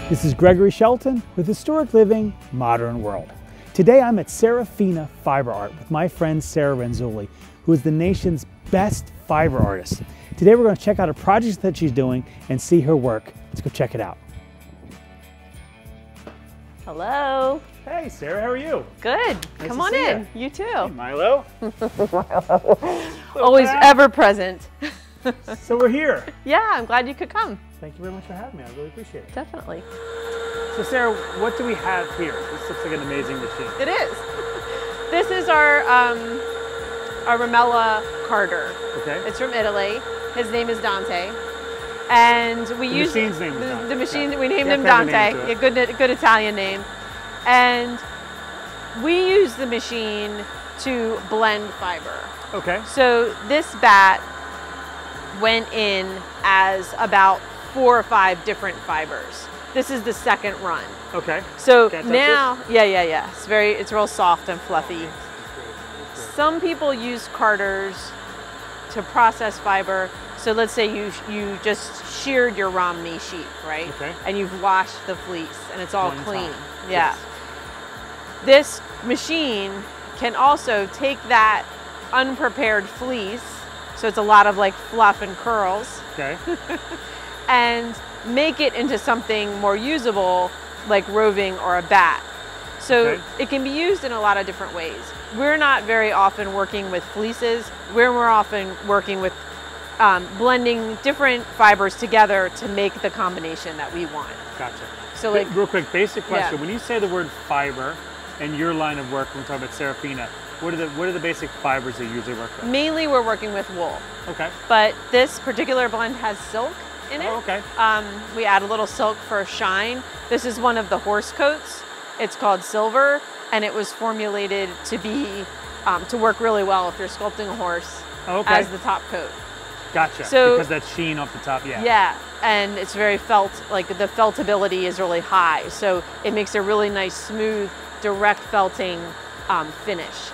This is Gregory Shelton with Historic Living, Modern World. Today I'm at Sarafina Fiber Art with my friend Sara, who is the nation's best fiber artist. Today we're going to check out a project that she's doing and see her work. Let's go check it out. Hello. Hey Sara, how are you? Good. Nice Come to on see in. you. You too. Hey, Milo. Always ever present. So we're here. Yeah, I'm glad you could come. Thank you very much for having me. I really appreciate it. Definitely. So Sara, what do we have here? This looks like an amazing machine. It is. This is our Ramella carder. Okay. It's from Italy. His name is Dante. And we use machine's name is Dante. The machine, Yeah. we named Yeah, him clever Dante. name to Yeah, good Italian name. And we use the machine to blend fiber. Okay. So this bat went in as about 4 or 5 different fibers. This is the second run. Okay. So Can I touch now, this? yeah. It's real soft and fluffy. Some people use carders to process fiber. So let's say you just sheared your Romney sheep, right? Okay. And you've washed the fleece and it's all One clean. time. Yeah. Yes. This machine can also take that unprepared fleece, so it's a lot of like fluff and curls, Okay. and make it into something more usable like roving or a bat. So Okay. it can be used in a lot of different ways. We're not very often working with fleeces. We're more often working with blending different fibers together to make the combination that we want. Gotcha. So like, real quick, basic question. Yeah. When you say the word fiber in your line of work, when we're talking about Sarafina, what are the basic fibers that you usually work with? mainly we're working with wool, Okay. but this particular blend has silk in it. Oh, okay. We add a little silk for shine. This is one of the horse coats. It's called Silver, and it was formulated to be to work really well if you're sculpting a horse as the top coat. Gotcha. So- because that sheen off the top, yeah. Yeah, and it's very felt, like the feltability is really high, so it makes a really nice, smooth, direct felting finish.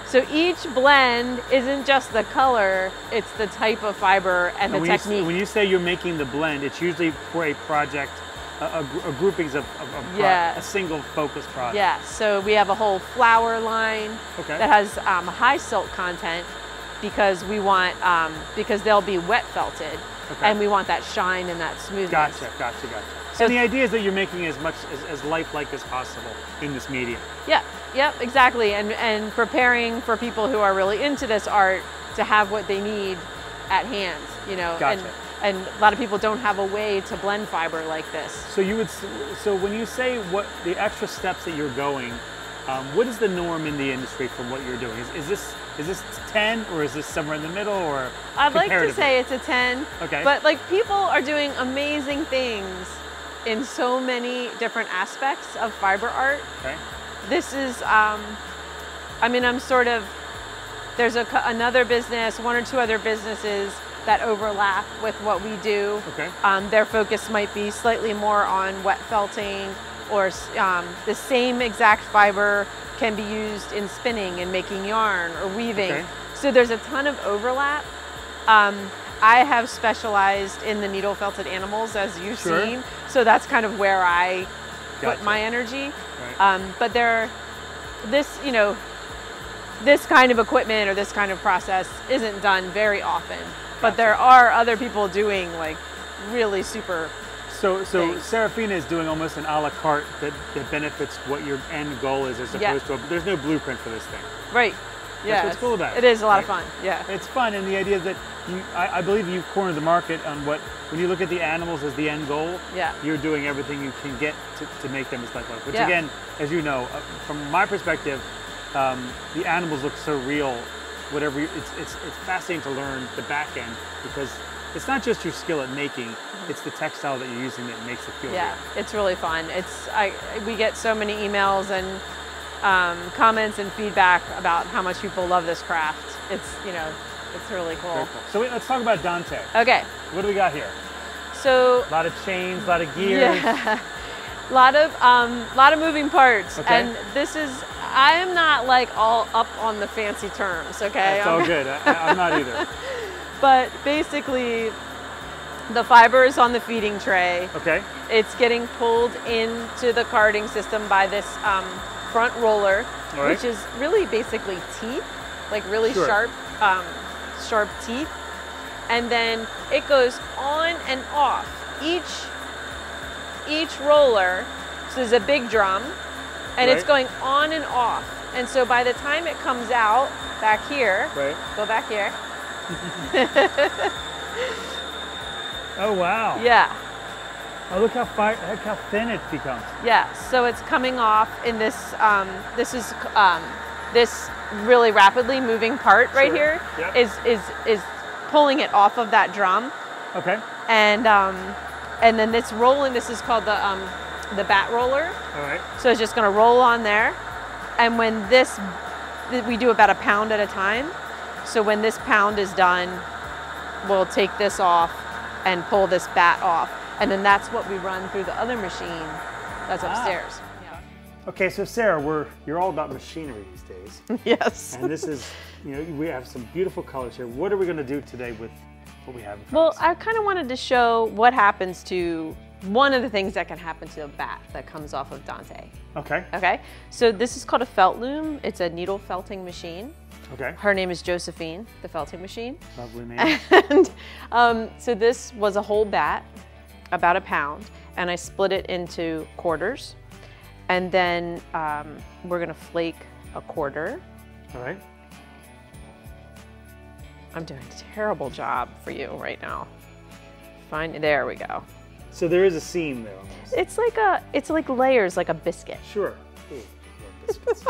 So each blend isn't just the color, it's the type of fiber and the technique. When you say you're making the blend, it's usually for a project, a groupings of Yeah. a single focus project. Yeah, so we have a whole flower line Okay. that has high silk content because we want, because they'll be wet felted, Okay. and we want that shine and that smoothness. Gotcha. So And the idea is that you're making as much as lifelike as possible in this medium. Yep, exactly, and preparing for people who are really into this art to have what they need at hand, you know. Gotcha. And a lot of people don't have a way to blend fiber like this. So when you say what the extra steps that you're going, what is the norm in the industry from what you're doing? Is this 10 or is this somewhere in the middle, or I'd like to comparatively? say it's a 10, Okay. but like people are doing amazing things in so many different aspects of fiber art. Okay. This is, I'm sort of, there's another business, 1 or 2 other businesses that overlap with what we do. Okay. Their focus might be slightly more on wet felting, or the same exact fiber can be used in spinning and making yarn or weaving. Okay. So there's a ton of overlap. I have specialized in the needle felted animals, as you've Sure. seen. So that's kind of where I Gotcha. put my energy. Right. But this kind of equipment or this kind of process isn't done very often. But Gotcha. there are other people doing like really super. So things. Sarafina is doing almost an a la carte that benefits what your end goal is, as opposed to there's no blueprint for this thing. Right. Yeah. what's cool about it, It is a lot of right? fun. Yeah. It's fun, and the idea is that I believe you've cornered the market on when you look at the animals as the end goal. Yeah. You're doing everything you can get to make them as lifelike. Which Yeah. again, as you know, from my perspective, the animals look so real. It's fascinating to learn the back end, because it's not just your skill at making; it's the textile that you're using that makes it feel Yeah. real. It's really fun. We get so many emails and comments and feedback about how much people love this craft. It's really cool. Very cool. So let's talk about Dante. Okay. What do we got here? So A lot of chains, a lot of gears. yeah, lot of moving parts, Okay. and this is. I am not like all up on the fancy terms. Okay. That's all good. I'm not either. But basically, The fiber is on the feeding tray. Okay. It's getting pulled into the carding system by this front roller, which is really basically teeth, like really sharp teeth. And then it goes on and off. Each roller, so there's a big drum, and it's going on and off. And so by the time it comes out back here, go back here. Oh wow. Yeah. Oh, look how thin it becomes. Yeah. So it's coming off in this. This really rapidly moving part right here is pulling it off of that drum. Okay. And then it's rolling. This is called the bat roller. All right. So it's just going to roll on there, and when we do about a pound at a time. So when this pound is done, we'll take this off and pull this bat off, and then that's what we run through the other machine that's upstairs. Yeah. Okay, so Sarah, you're all about machinery these days. Yes. And this is, we have some beautiful colors here. What are we going to do today with what we have in front Well, of us? I kind of wanted to show what happens to one of the things that can happen to a bat that comes off of Dante. Okay. Okay. So this is called a felt loom. It's a needle felting machine. Okay. Her name is Josephine, the felting machine. Lovely name. And so this was a whole bat, about a pound, and I split it into quarters. And then we're gonna flake a quarter. All right. I'm doing a terrible job for you right now. There we go. So there is a seam there almost. It's like layers, like a biscuit. Sure. Ooh, biscuits.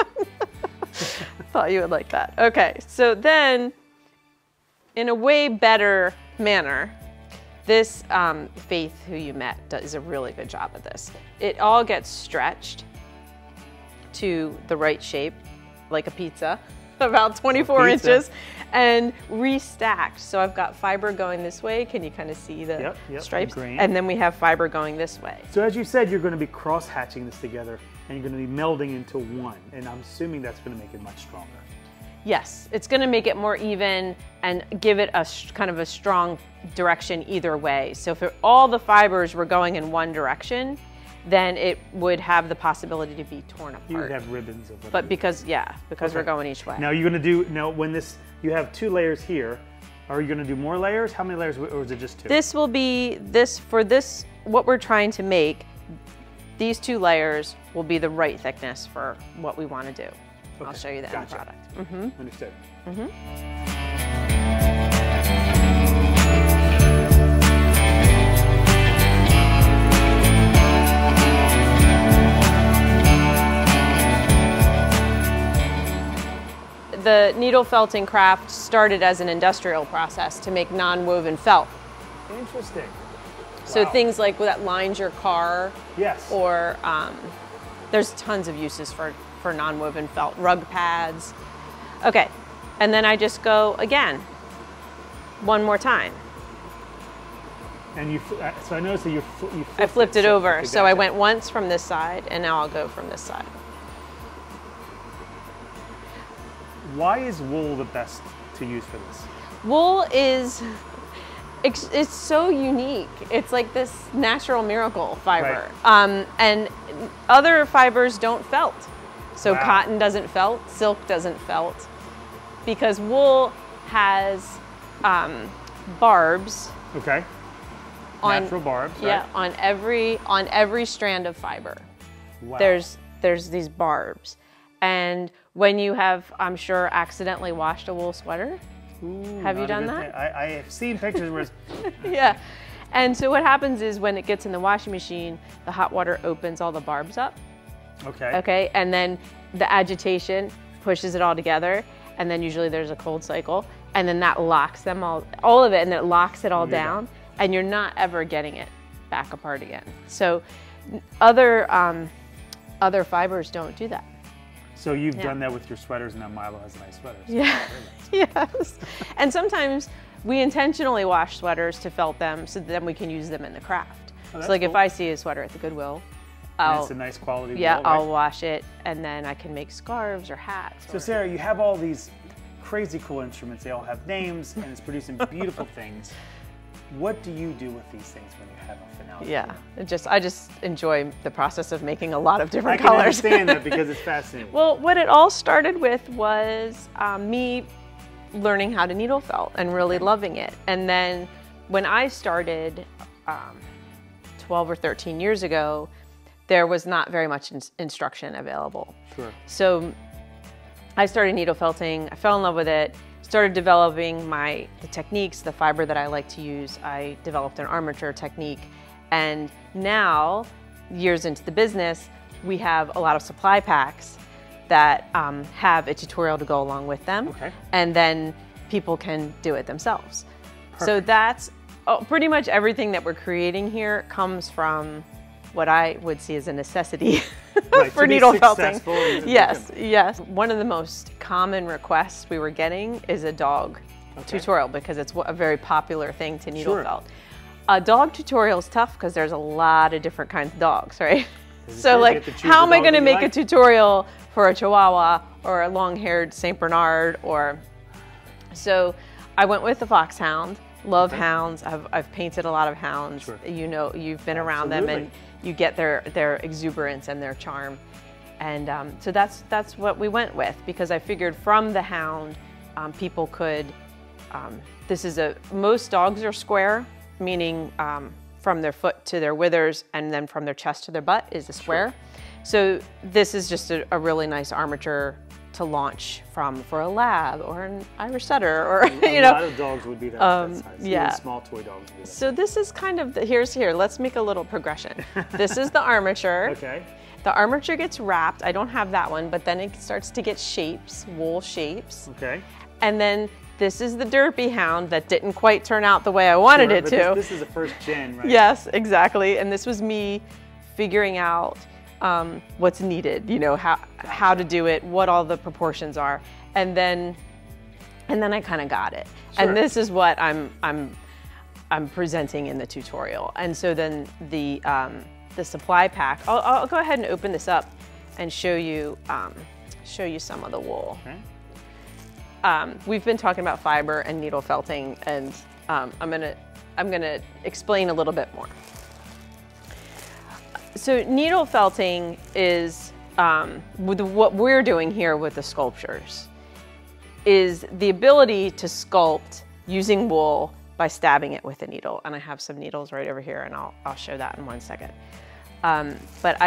Thought you would like that. Okay, so then, in a way better manner, this Faith, who you met, does a really good job of this. It all gets stretched to the right shape, like a pizza, about 24 inches, and restacked. So I've got fiber going this way. Can you kind of see the stripes? And then we have fiber going this way. So as you said, you're going to be cross-hatching this together, and you're going to be melding into one. And I'm assuming that's going to make it much stronger. Yes, it's going to make it more even and give it a kind of a strong direction either way. So if all the fibers were going in one direction, then it would have the possibility to be torn apart. You would have ribbons of it. But because we're going each way. Now you're going to do, when you have 2 layers here, are you going to do more layers? How many layers, or is it just 2? This will be, what we're trying to make, these 2 layers will be the right thickness for what we want to do. Okay. I'll show you the end product. Mm-hmm. Understood. Mm-hmm. The needle felting craft started as an industrial process to make non-woven felt. Interesting. So things like that lines your car. Yes. Or there's tons of uses for non-woven felt, rug pads. Okay, and then I just go again, one more time. And so I noticed that you I flipped it over. So I went once from this side, and now I'll go from this side. Why is wool the best to use for this? Wool it's so unique. It's like this natural miracle fiber. Right. And other fibers don't felt. So cotton doesn't felt, silk doesn't felt, because wool has barbs. Okay. Natural barbs. Right? Yeah, on every strand of fiber. Wow. There's these barbs. And when you have, I'm sure, accidentally washed a wool sweater, have you done that? I have seen pictures where it's... Yeah. And so what happens is when it gets in the washing machine, the hot water opens all the barbs up. Okay. Okay, and then the agitation pushes it all together, and then usually there's a cold cycle, and then that locks them all of it, and it locks it all down, and you're not ever getting it back apart again. So other fibers don't do that. So you've done that with your sweaters, and now Milo has nice sweaters. Yeah, yes. And sometimes we intentionally wash sweaters to felt them so that then we can use them in the craft. So like if I see a sweater at the Goodwill, it's a nice quality wool, I'll wash it, and then I can make scarves or hats. So Sarah, you have all these crazy cool instruments. They all have names, and it's producing beautiful things. What do you do with these things when you have them for now? Yeah, I just enjoy the process of making a lot of different colors. colors. I can understand that because it's fascinating. Well, what it all started with was me learning how to needle felt and really loving it. And then when I started 12 or 13 years ago, there was not very much instruction available. Sure. So I started needle felting, I fell in love with it, started developing the techniques, the fiber that I like to use. I developed an armature technique, and now, years into the business, we have a lot of supply packs that have a tutorial to go along with them, and then people can do it themselves. Perfect. So that's pretty much everything that we're creating here comes from what I would see as a necessity for needle felting. Yes, yes. One of the most common requests we were getting is a dog tutorial, because it's a very popular thing to needle felt. A dog tutorial is tough because there's a lot of different kinds of dogs, right? So like, how am I going to make a tutorial for a Chihuahua or a long-haired Saint Bernard? So I went with the Foxhound. Love hounds. I've painted a lot of hounds. You know, you've been around them, and you get their exuberance and their charm. And so that's what we went with, because I figured from the hound, people could, most dogs are square, meaning from their foot to their withers, and then from their chest to their butt is a square. So this is just a really nice armature to launch for a lab or an Irish setter, or a lot of dogs would be that size. Yeah. Even small toy dogs would be that So this is kind of here. Let's make a little progression. This is the armature. Okay. The armature gets wrapped. I don't have that one, but then it starts to get shapes, wool shapes. Okay. And then this is the derpy hound that didn't quite turn out the way I wanted it to. This is the first gen, right? Yes, exactly. And this was me figuring out what's needed, you know, how to do it, what all the proportions are, and then I kind of got it. And this is what I'm presenting in the tutorial. And so then the supply pack, I'll go ahead and open this up and show you some of the wool. Okay. We've been talking about fiber and needle felting, and I'm gonna explain a little bit more. So needle felting is, what we're doing here with the sculptures, is the ability to sculpt using wool by stabbing it with a needle. And I have some needles right over here, and I'll show that in 1 second. But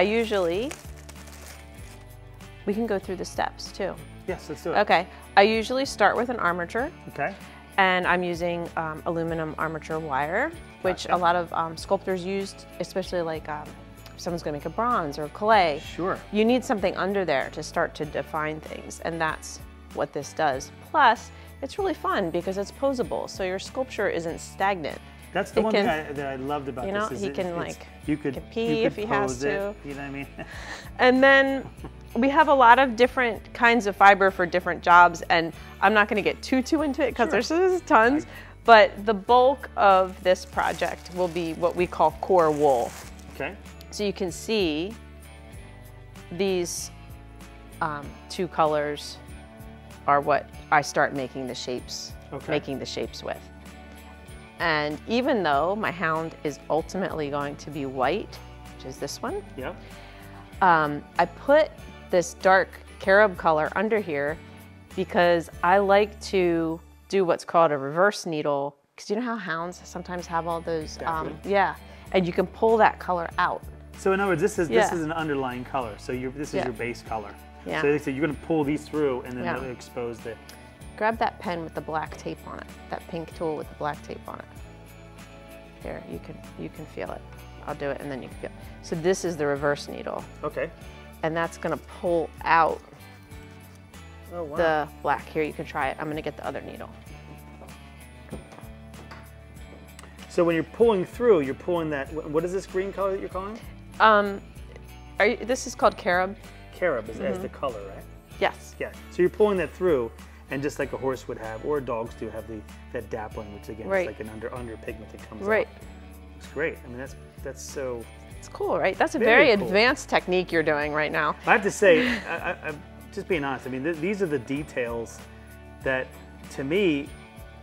we can go through the steps too. Yes, let's do it. Okay, I usually start with an armature. Okay. And I'm using aluminum armature wire, which a lot of sculptors used, especially like if someone's gonna make a bronze or clay. Sure. You need something under there to start to define things, and that's what this does. Plus, it's really fun because it's posable, so your sculpture isn't stagnant. That's the one thing that I loved about this. You can you could pee if he has to. You know what I mean? And then we have a lot of different kinds of fiber for different jobs, and I'm not going to get too into it because there's tons. But the bulk of this project will be what we call core wool. Okay. So you can see these two colors are what I start making the shapes with. And even though my hound is ultimately going to be white, which is this one, I put this dark carob color under here because I like to do what's called a reverse needle, because you know how hounds sometimes have all those, and you can pull that color out. So in other words, this is an underlying color. So this is your base color. Yeah. So you're going to pull these through and then expose the. Grab that pen with the black tape on it, that pink tool with the black tape on it. There, you can feel it. I'll do it and then you can feel it. So this is the reverse needle. Okay. And that's gonna pull out the black. Here, you can try it. I'm gonna get the other needle. So when you're pulling through, you're pulling that, what is this green color that you're calling? This is called carob. Carob is as the color, right? Yes. Yeah, so you're pulling that through, and just like a horse would have, or dogs do have that dappling, which again is like an under pigment that comes out. It's great. I mean, that's so. It's cool, right? That's a very advanced technique you're doing right now. I have to say, I'm just being honest. I mean, these are the details that, to me,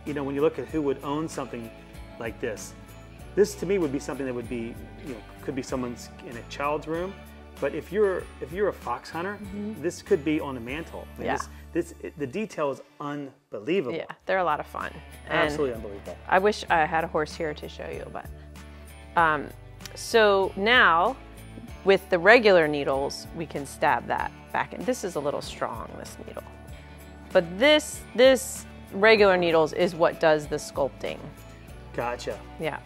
you know, when you look at who would own something like this. This to me would be something that would be, you know, could be someone's in a child's room. But if you're a fox hunter, this could be on a mantle. I mean, the detail is unbelievable. Yeah, they're a lot of fun. Absolutely unbelievable. I wish I had a horse here to show you, but so now with the regular needles, we can stab that back in. This is a little strong, this needle, but this regular needles is what does the sculpting. Gotcha. Yeah.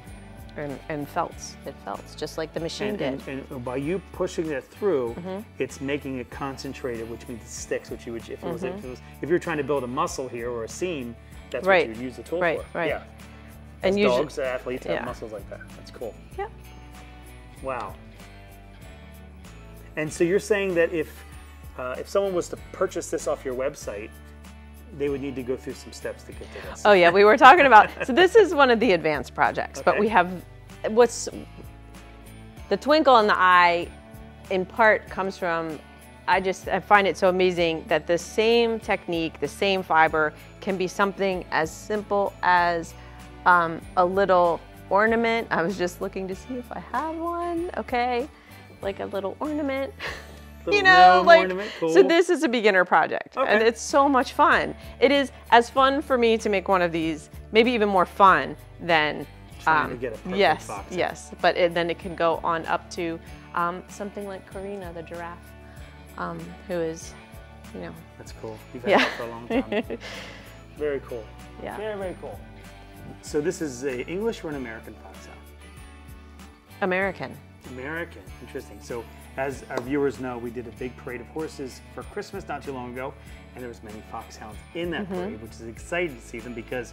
And felts, it felts, just like the machine did. And by you pushing that through, it's making it concentrated, which means it sticks, which you would, if you're trying to build a muscle here or a seam, that's what you would use the tool for. Right. Yeah. And dogs, athletes have muscles like that. That's cool. Yeah. Wow. And so you're saying that if someone was to purchase this off your website, they would need to go through some steps to get to this. Oh yeah, we were talking about, so this is one of the advanced projects, but we have, the twinkle in the eye in part comes from, I find it so amazing that the same technique, the same fiber can be something as simple as a little ornament. I was just looking to see if I have one, okay, like a little ornament. You know, like, cool. So this is a beginner project, and it's so much fun. It is as fun for me to make one of these, maybe even more fun than trying to get a perfect fox. Yes, but then it can go on up to something like Karina, the giraffe, who is, you know. That's cool. You've had that for a long time. Very cool. Yeah. Very, very cool. So this is an English or an American foxhound? American. American. Interesting. So as our viewers know, we did a big parade of horses for Christmas not too long ago, and there was many foxhounds in that parade, which is exciting to see them because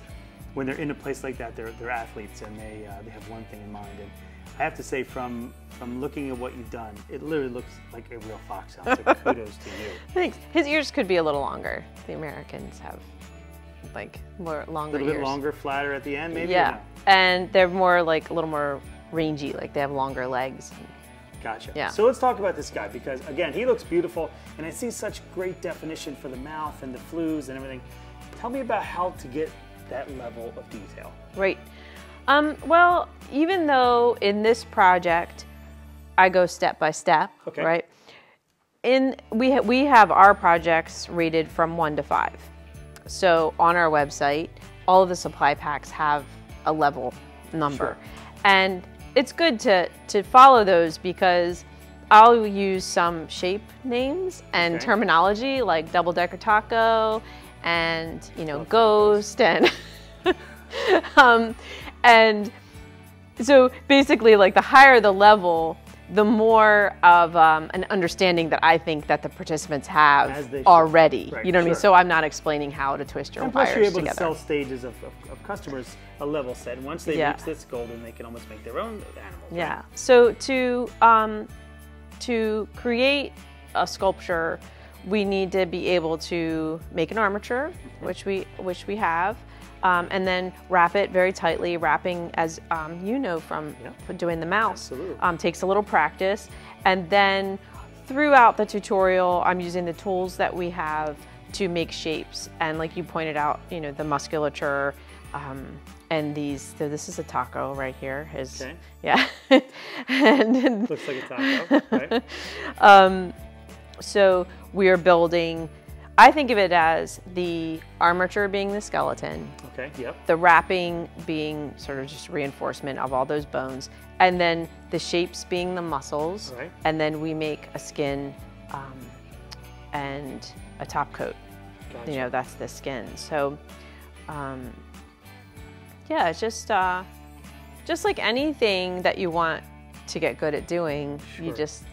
when they're in a place like that, they're athletes and they have one thing in mind. And I have to say, from looking at what you've done, it literally looks like a real foxhound. So kudos to you. Thanks. His ears could be a little longer. The Americans have like more longer ears. A little bit longer, flatter at the end, maybe. Yeah, and they're more like a little more rangy. Like they have longer legs. Gotcha. Yeah. So let's talk about this guy because, again, he looks beautiful, and I see such great definition for the mouth and the flues and everything. Tell me about how to get that level of detail. Right. Well, even though in this project I go step by step, right? We have our projects rated from 1 to 5. So on our website, all of the supply packs have a level number, and it's good to follow those because I'll use some shape names and terminology like double-decker taco and, you know, ghost and and so basically, like, the higher the level, the more of an understanding that I think that the participants have already. You know what I mean? So I'm not explaining how to twist your wires together. And plus you're able to sell stages of customers a level set. And once they reach this goal, then they can almost make their own animals. Yeah. So to create a sculpture, we need to be able to make an armature, which we have. And then wrap it very tightly. Wrapping, as you know from doing the mouse, takes a little practice. And then throughout the tutorial, I'm using the tools that we have to make shapes. And like you pointed out, you know, the musculature, and these. So this is a taco right here. Yeah. And looks like a taco. Right? So we are building. I think of it as the armature being the skeleton, the wrapping being sort of just reinforcement of all those bones, and then the shapes being the muscles, and then we make a skin and a top coat. Gotcha. You know, that's the skin. So, yeah, it's just like anything that you want to get good at doing, you just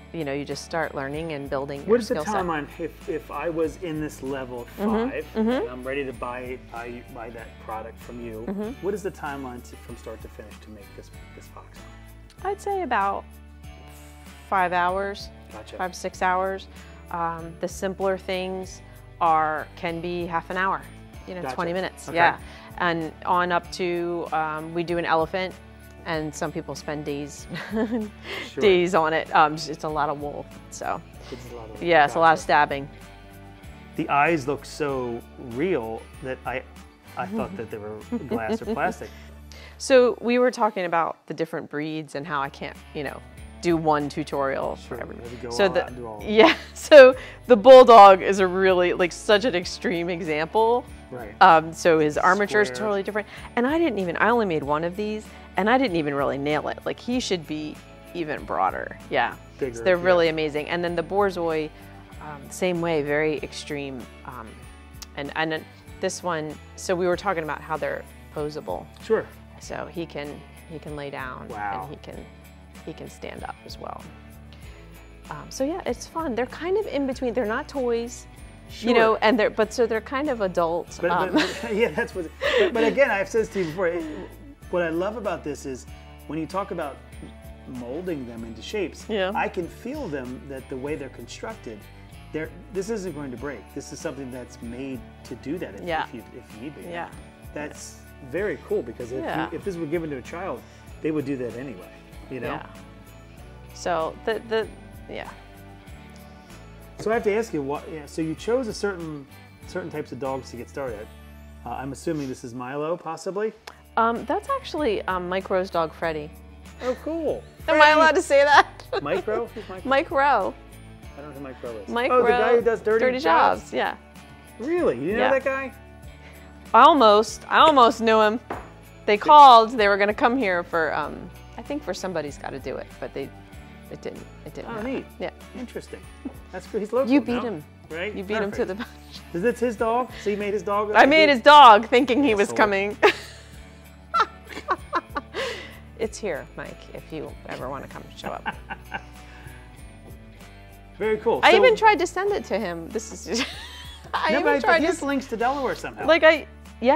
start learning and building your skill set. What is the timeline if I was in this level 5 and I'm ready to buy that product from you? What is the timeline from start to finish to make this fox? I'd say about 5 hours, 5 to 6 hours. The simpler things can be half an hour, 20 minutes. Yeah, and on up to we do an elephant. And some people spend days days on it. It's a lot of wool, so it's a lot of stabbing. The eyes look so real that I thought that they were glass or plastic. So we were talking about the different breeds and how I can't, do one tutorial Sure, for every. Yeah. So the Bulldog is a really such an extreme example. Right. So his armature is Square. totally different. And I only made one of these, and I didn't even really nail it. Like, he should be even broader. Yeah. Bigger, So they're really amazing. And then the Borzoi, same way, very extreme. And then this one, so we were talking about how they're posable. Sure. So he can lay down. Wow. And he can stand up as well. So yeah, it's fun. They're kind of in between. They're not toys, Sure. and they're kind of adult. But yeah, that's what. But again, I've said to you before. What I love about this is when you talk about molding them into shapes. Yeah. I can feel them that the way they're constructed. This isn't going to break. This is something that's made to do that if need be. Yeah. That's very cool because if this were given to a child, they would do that anyway. Yeah. So yeah. So I have to ask you, so you chose a certain types of dogs to get started. I'm assuming this is Milo, possibly. That's actually Mike Rowe's dog, Freddie. Oh, cool. Am I allowed to say that? Mike Rowe? Who's Mike? Mike Rowe. I don't know who Mike Rowe is. Mike Rowe, Rowe, the guy who does dirty jobs. Yeah. Really? You know that guy? I almost knew him. They called. They were going to come here for, I think for Somebody's Got to Do It, but it didn't. Oh, happen. neat. Yeah. Interesting. That's good. He's local. You beat him. Right? You beat him to the punch. Is this his dog? So you made his dog? I made his dog thinking he was coming. It's here, Mike, if you ever want to come show up. Very cool. I even tried to send it to him. This is just, but he has links to Delaware somehow. He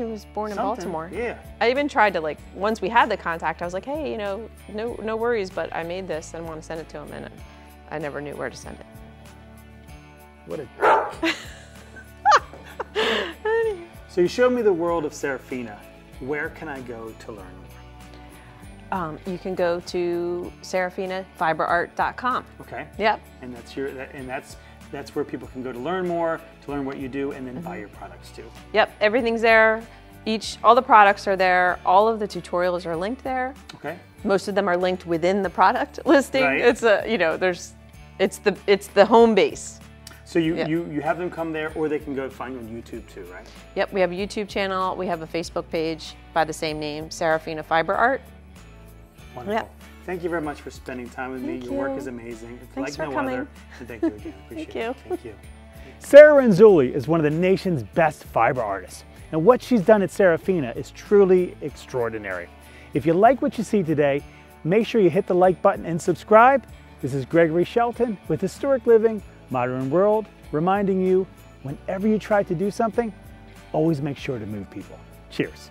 was born in Baltimore. Yeah. I even tried to, once we had the contact, I was like, hey, no worries, but I made this and want to send it to him, and I never knew where to send it. What a... So you showed me the world of Sarafina. Where can I go to learn more? You can go to SarafinaFiberArt.com. Okay. Yep. And that's where people can go to learn more, to learn what you do, and then buy your products too. Yep. Everything's there. All the products are there. All of the tutorials are linked there. Okay. Most of them are linked within the product listing. Right. It's the home base. So you have them come there, or they can go find you on YouTube too, right? Yep. We have a YouTube channel. We have a Facebook page by the same name, Sarafina Fiber Art. Wonderful. Yep. Thank you very much for spending time with me. Your work is amazing. It's Thanks like for no coming. other. And thank you again. Appreciate it. Thank you. Sara Renzulli is one of the nation's best fiber artists, and what she's done at Sarafina is truly extraordinary. If you like what you see today, make sure you hit the like button and subscribe. This is Gregory Shelton with Historic Living, Modern World, reminding you, whenever you try to do something, always make sure to move people. Cheers.